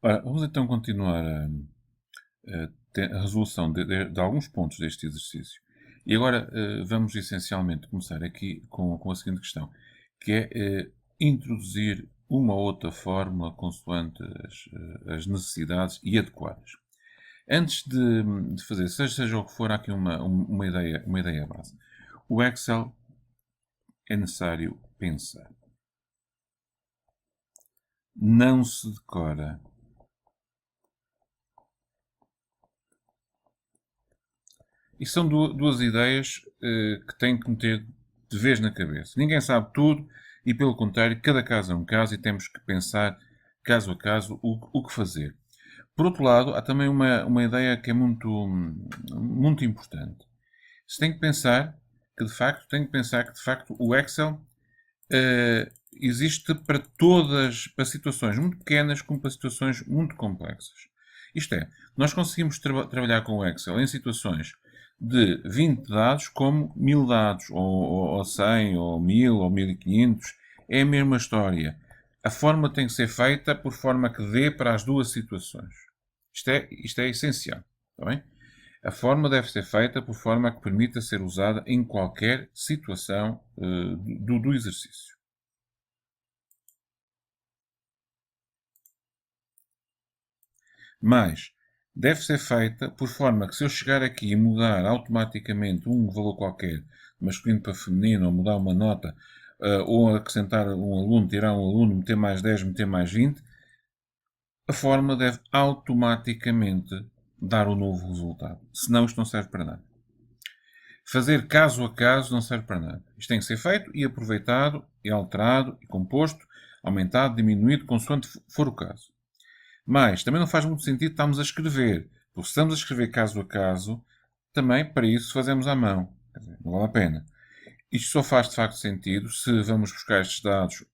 Ora, vamos então continuar a resolução de alguns pontos deste exercício. E agora vamos essencialmente começar aqui com a seguinte questão, que é introduzir uma ou outra fórmula consoante as necessidades e adequadas. Antes de fazer, seja o que for, há aqui uma ideia base. O Excel é necessário pensar. Não se decora. E são duas ideias que têm que meter de vez na cabeça. Ninguém sabe tudo e, pelo contrário, cada caso é um caso e temos que pensar, caso a caso, o que fazer. Por outro lado, há também uma ideia que é muito importante. Se tem que pensar que de facto o Excel existe para para situações muito pequenas como para situações muito complexas. Isto é, nós conseguimos trabalhar com o Excel em situações de 20 dados como 1000 dados, ou 100, ou 1000, ou 1500. É a mesma história. A forma tem que ser feita por forma que dê para as duas situações. Isto é essencial. Está bem? A forma deve ser feita por forma que permita ser usada em qualquer situação do exercício. Mas deve ser feita por forma que, se eu chegar aqui e mudar automaticamente um valor qualquer, masculino para feminino, ou mudar uma nota, ou acrescentar um aluno, tirar um aluno, meter mais 10, meter mais 20, a forma deve automaticamente dar o novo resultado. Senão isto não serve para nada. Fazer caso a caso não serve para nada. Isto tem que ser feito e aproveitado, e alterado, e composto, aumentado, diminuído, consoante for o caso. Mas também não faz muito sentido estarmos a escrever. Porque se estamos a escrever caso a caso, também para isso fazemos à mão. Quer dizer, não vale a pena. Isto só faz de facto sentido se vamos buscar estes dados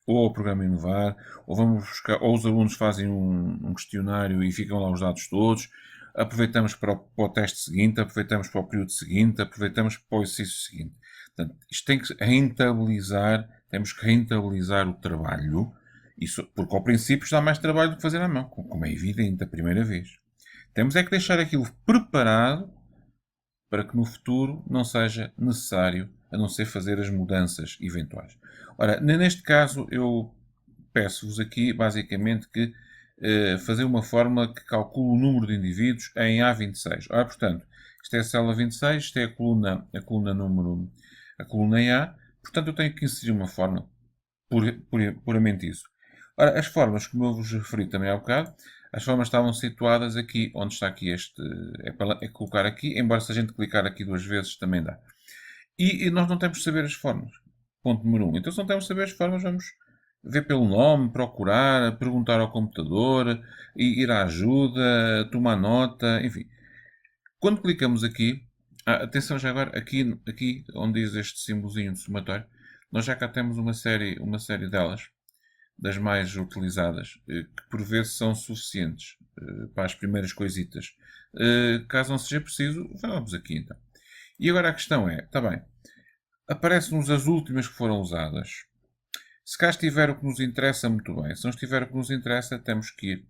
ou ao programa Inovar, ou vamos buscar, ou os alunos fazem um questionário e ficam lá os dados todos, aproveitamos para o teste seguinte, aproveitamos para o período seguinte, aproveitamos para o exercício seguinte. Portanto, isto tem que rentabilizar, temos que rentabilizar o trabalho, isso, porque ao princípio dá mais trabalho do que fazer à mão, como é evidente a primeira vez. Temos é que deixar aquilo preparado para que no futuro não seja necessário, a não ser fazer as mudanças eventuais. Ora, neste caso, eu peço-vos aqui, basicamente, que fazer uma fórmula que calcule o número de indivíduos em A26. Ora, portanto, isto é a célula 26, isto é a coluna A, portanto, eu tenho que inserir uma fórmula, puramente isso. Ora, as formas, como eu vos referi também há bocado, as formas estavam situadas aqui, onde está aqui este, é colocar aqui, embora se a gente clicar aqui duas vezes também dá. E nós não temos de saber as formas. Ponto número 1. Então, se não temos de saber as formas, vamos ver pelo nome, procurar, perguntar ao computador, ir à ajuda, tomar nota, enfim. Quando clicamos aqui, atenção já agora, aqui onde diz este símbolozinho de somatório, nós já cá temos uma série delas, das mais utilizadas, que por vezes são suficientes para as primeiras coisitas. Caso não seja preciso, vamos aqui então. E agora a questão é, está bem, aparecem-nos as últimas que foram usadas. Se cá estiver o que nos interessa, muito bem. Se não estiver o que nos interessa, temos que ir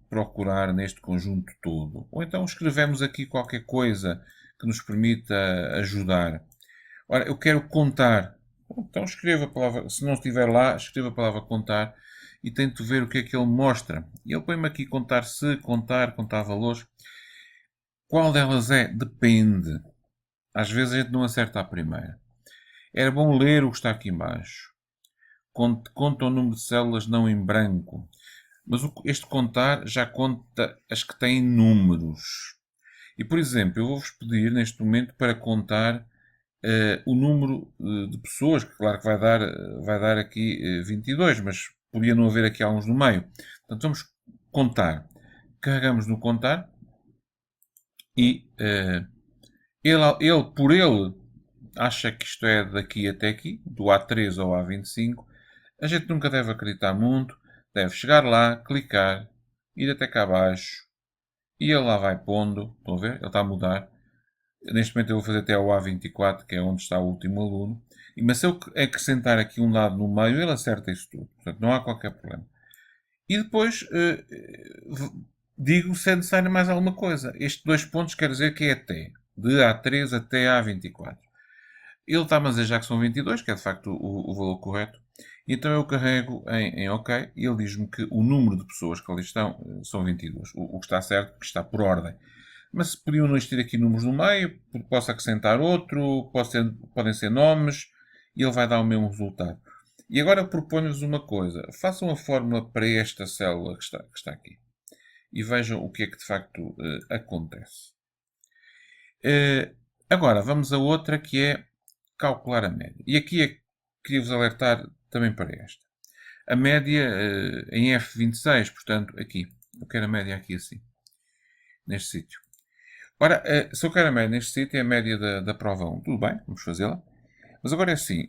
procurar neste conjunto todo. Ou então escrevemos aqui qualquer coisa que nos permita ajudar. Ora, eu quero contar. Então escreva a palavra, se não estiver lá, escreva a palavra contar e tento ver o que é que ele mostra. E ele põe-me aqui contar se, contar valores. Qual delas é? Depende. Às vezes a gente não acerta à primeira. Era bom ler o que está aqui embaixo. Conta o número de células não em branco. Mas este contar já conta as que têm números. E, por exemplo, eu vou-vos pedir neste momento para contar o número de pessoas, que claro que vai dar aqui 22, mas podia não haver aqui alguns no meio. Portanto, vamos contar. Carregamos no contar e ele acha que isto é daqui até aqui, do A3 ao A25. A gente nunca deve acreditar muito, deve chegar lá, clicar, ir até cá abaixo e ele lá vai pondo. Estão a ver? Ele está a mudar. Neste momento eu vou fazer até ao A24, que é onde está o último aluno. Mas se eu acrescentar aqui um dado no meio, ele acerta isso tudo. Portanto, não há qualquer problema. E depois digo se é necessário mais alguma coisa. Estes 2 pontos quer dizer que é até. De A3 até A24. Ele está-me a dizer já que são 22, que é de facto o valor correto. Então eu carrego em OK e ele diz-me que o número de pessoas que ali estão são 22. O que está certo, que está por ordem. Mas se podiam não existir aqui números no meio, posso acrescentar outro, podem ser nomes, e ele vai dar o mesmo resultado. E agora proponho-vos uma coisa. Façam a fórmula para esta célula que está aqui. E vejam o que é que de facto acontece. Agora, vamos a outra que é calcular a média. E aqui queria-vos alertar também para esta. A média em F26, portanto, aqui. Eu quero a média aqui assim. Neste sítio. Ora, se eu quero a média neste sítio, é a média da prova 1. Tudo bem, vamos fazê-la. Mas agora é assim.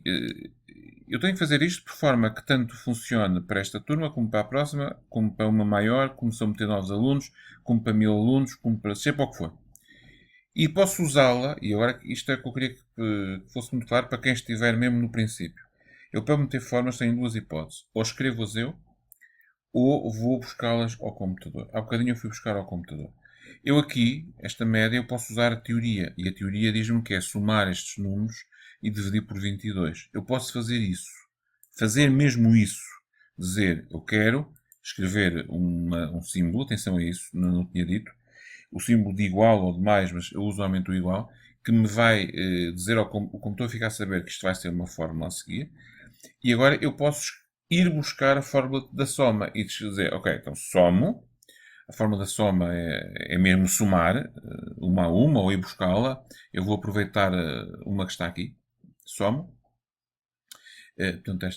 Eu tenho que fazer isto por forma que tanto funcione para esta turma, como para a próxima, como para uma maior, como se eu meter novos alunos, como para 1000 alunos, como para seja para o que for. E posso usá-la, e agora isto é que eu queria que fosse muito claro para quem estiver mesmo no princípio. Eu, para meter formas, tenho duas hipóteses. Ou escrevo-as eu, ou vou buscá-las ao computador. Há bocadinho eu fui buscar ao computador. Eu aqui, esta média, eu posso usar a teoria. E a teoria diz-me que é somar estes números e dividir por 22. Eu posso fazer isso. Fazer mesmo isso. Dizer, eu quero escrever um símbolo, atenção a isso, não tinha dito, o símbolo de igual ou de mais, mas eu uso normalmente o igual, que me vai dizer o computador fica a saber que isto vai ser uma fórmula a seguir. E agora eu posso ir buscar a fórmula da soma e dizer, ok, então somo. A forma da soma é mesmo somar, uma a uma, ou ir buscá-la. Eu vou aproveitar uma que está aqui, somo. Portanto,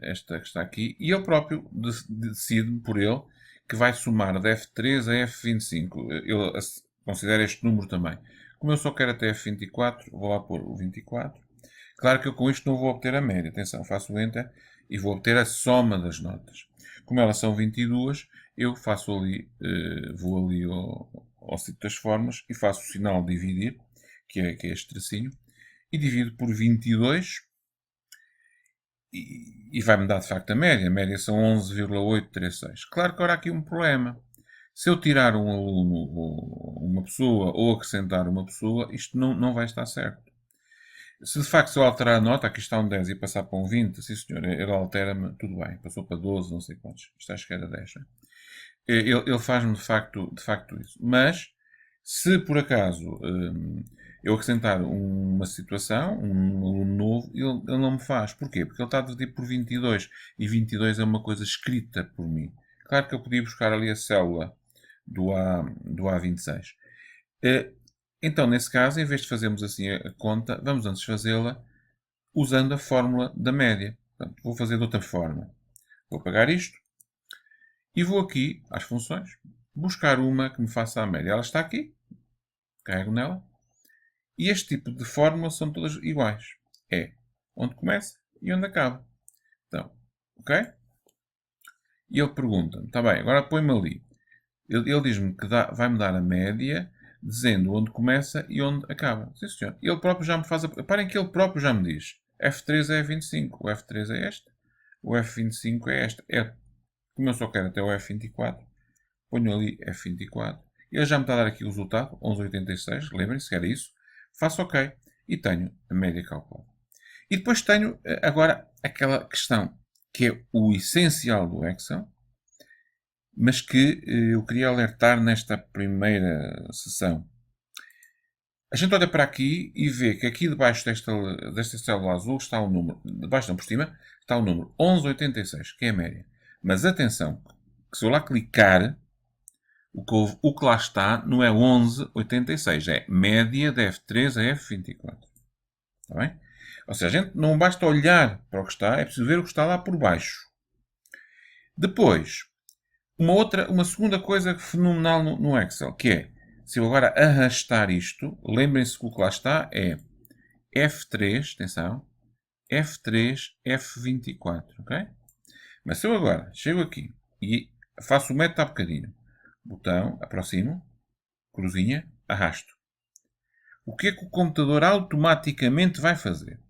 esta que está aqui. E ele próprio decide por ele que vai somar de F3 a F25. Ele considera este número também. Como eu só quero até F24, vou lá pôr o 24. Claro que eu com isto não vou obter a média. Atenção, faço o Enter e vou obter a soma das notas. Como elas são 22, eu faço ali, vou ali ao sítio das formas e faço o sinal de dividir, que é este tracinho, e divido por 22 e vai-me dar de facto a média. A média são 11,836. Claro que agora há aqui um problema. Se eu tirar um aluno, uma pessoa, ou acrescentar uma pessoa, isto não vai estar certo. Se de facto eu alterar a nota, aqui está um 10 e passar para um 20, sim senhor, ele altera-me, tudo bem, passou para 12, não sei quantos, está a chegar a 10. Não é? Ele faz-me de facto isso. Mas, se por acaso eu acrescentar uma situação, um aluno novo, ele não me faz. Porquê? Porque ele está a dividir por 22 e 22 é uma coisa escrita por mim. Claro que eu podia buscar ali a célula do A26. Então, nesse caso, em vez de fazermos assim a conta, vamos antes fazê-la usando a fórmula da média. Portanto, vou fazer de outra forma. Vou apagar isto e vou aqui às funções buscar uma que me faça a média. Ela está aqui. Carrego nela. E este tipo de fórmulas são todas iguais. É onde começa e onde acaba. Então, ok? E ele pergunta-me, está bem, agora põe-me ali. Ele diz-me que vai-me dar a média, dizendo onde começa e onde acaba. Sim, senhor. Ele próprio já me faz a... Reparem que ele próprio já me diz. F3 é 25. O F3 é este. O F25 é este. Como eu só quero até o F24, ponho ali F24. Ele já me está a dar aqui o resultado, 11,86. Lembrem-se que era isso. Faço OK. E tenho a média calculada. E depois tenho agora aquela questão que é o essencial do Excel, mas que eu queria alertar nesta primeira sessão. A gente olha para aqui e vê que aqui debaixo desta célula azul está o número, debaixo não, por cima, está o número 1186, que é a média. Mas atenção, que se eu lá clicar, o que lá está não é 1186, é média de F3 a F24. Está bem? Ou seja, a gente não basta olhar para o que está, é preciso ver o que está lá por baixo. Depois, uma segunda coisa fenomenal no Excel, que é, se eu agora arrastar isto, lembrem-se que o que lá está é F3, atenção, F3, F24, ok? Mas se eu agora chego aqui e faço o método há bocadinho, botão, aproximo, cruzinha, arrasto. O que é que o computador automaticamente vai fazer?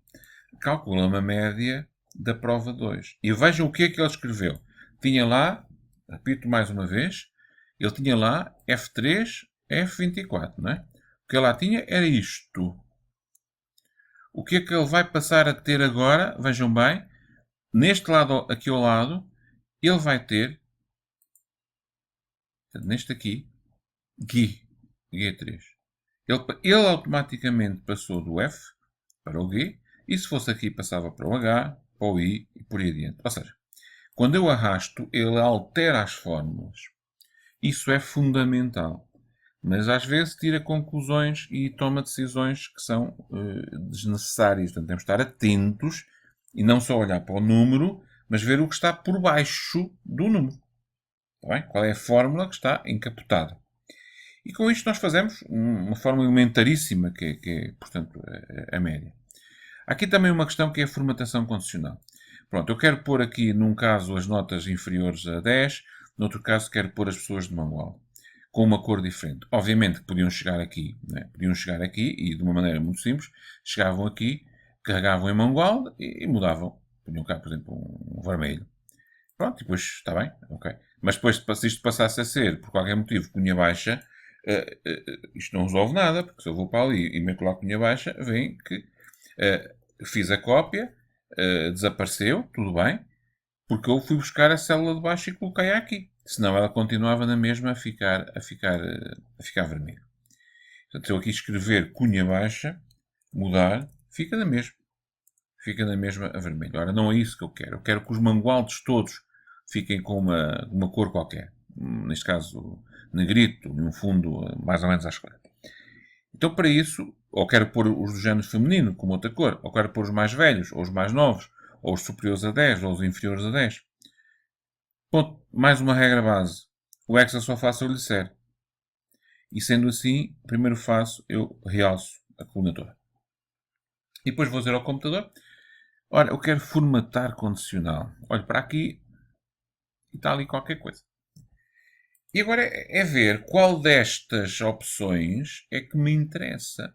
Calcula uma média da prova 2. E vejam o que é que ele escreveu. Tinha lá Repito mais uma vez. Ele tinha lá F3, F24, não é? O que ele lá tinha era isto. O que é que ele vai passar a ter agora? Vejam bem. Neste lado, aqui ao lado, ele vai ter, neste aqui, G3. Ele automaticamente passou do F para o G, e se fosse aqui passava para o H, para o I e por aí adiante. Ou seja, quando eu arrasto, ele altera as fórmulas. Isso é fundamental. Mas às vezes tira conclusões e toma decisões que são desnecessárias. Portanto, temos de estar atentos e não só olhar para o número, mas ver o que está por baixo do número. Está bem? Qual é a fórmula que está encapotada. E com isto nós fazemos uma fórmula elementaríssima, que é portanto, a média. Há aqui também uma questão que é a formatação condicional. Pronto, eu quero pôr aqui, num caso, as notas inferiores a 10, no outro caso, quero pôr as pessoas de manual, com uma cor diferente. Obviamente que podiam chegar aqui, né? Podiam chegar aqui e, de uma maneira muito simples, chegavam aqui, carregavam em manual e mudavam. Podiam cá, por exemplo, um vermelho. Pronto, e depois está bem, ok. Mas depois, se isto passasse a ser, por qualquer motivo, cunha baixa, isto não resolve nada, porque se eu vou para ali e meto lá cunha baixa, vem que fiz a cópia, desapareceu, tudo bem, porque eu fui buscar a célula de baixo e coloquei aqui. Senão ela continuava na mesma a ficar vermelha. Portanto, se eu aqui escrever cunha baixa, mudar, fica na mesma. Fica na mesma a vermelho. Ora, não é isso que eu quero. Eu quero que os mangualdes todos fiquem com uma cor qualquer. Neste caso, negrito, num fundo mais ou menos à escura. Então, para isso, ou quero pôr os do género feminino com outra cor, ou quero pôr os mais velhos, ou os mais novos, ou os superiores a 10, ou os inferiores a 10. Ponto. Mais uma regra base. O Excel só faço eu lhe disser. E sendo assim, primeiro faço, eu realço a coluna toda. E depois vou dizer ao computador, ora, eu quero formatar condicional. Olho para aqui e está ali qualquer coisa. E agora é ver qual destas opções é que me interessa.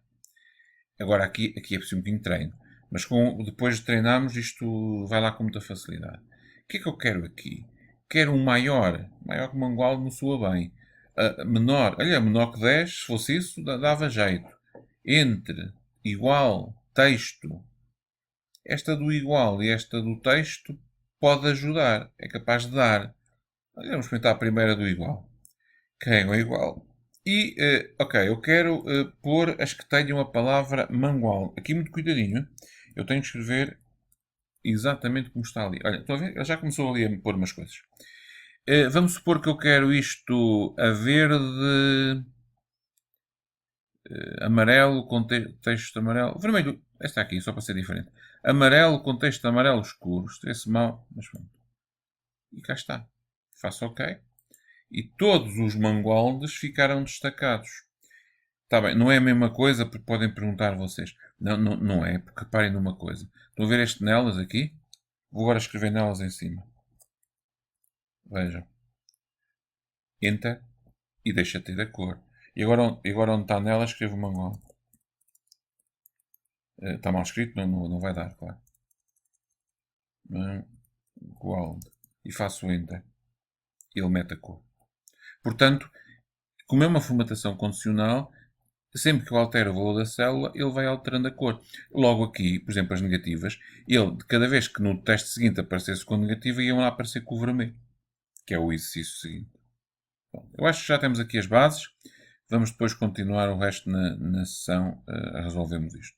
Agora aqui é preciso um bocadinho de treino. Mas depois de treinarmos, isto vai lá com muita facilidade. O que é que eu quero aqui? Quero um maior que o mangual me soa bem. Menor, olha, menor que 10, se fosse isso, dava jeito. Entre, igual, texto. Esta do igual e esta do texto pode ajudar, é capaz de dar. Vamos experimentar a primeira do igual. Carrego a igual. E, ok, eu quero pôr as que tenham a palavra mangual. Aqui muito cuidadinho. Eu tenho de escrever exatamente como está ali. Olha, estão a ver? Ele já começou ali a pôr umas coisas. Vamos supor que eu quero isto a verde, amarelo, com texto amarelo, vermelho. Esta aqui, só para ser diferente. Amarelo com texto amarelo escuro. Esse mal, mas pronto. E cá está. Faço OK. E todos os mangualdes ficaram destacados. Está bem, não é a mesma coisa, porque podem perguntar vocês. Não é, porque reparem numa coisa. Estão a ver este nelas aqui? Vou agora escrever nelas em cima. Vejam. Enter. E deixa ter a cor. E agora onde está nela, escrevo mangualde. Está mal escrito? Não vai dar, claro. Mangualde. E faço Enter. Ele mete a cor. Portanto, como é uma formatação condicional, sempre que eu altero o valor da célula, ele vai alterando a cor. Logo aqui, por exemplo, as negativas, de cada vez que no teste seguinte aparecesse com negativa, iam lá aparecer com o vermelho, que é o exercício seguinte. Bom, eu acho que já temos aqui as bases. Vamos depois continuar o resto na sessão a resolvermos isto.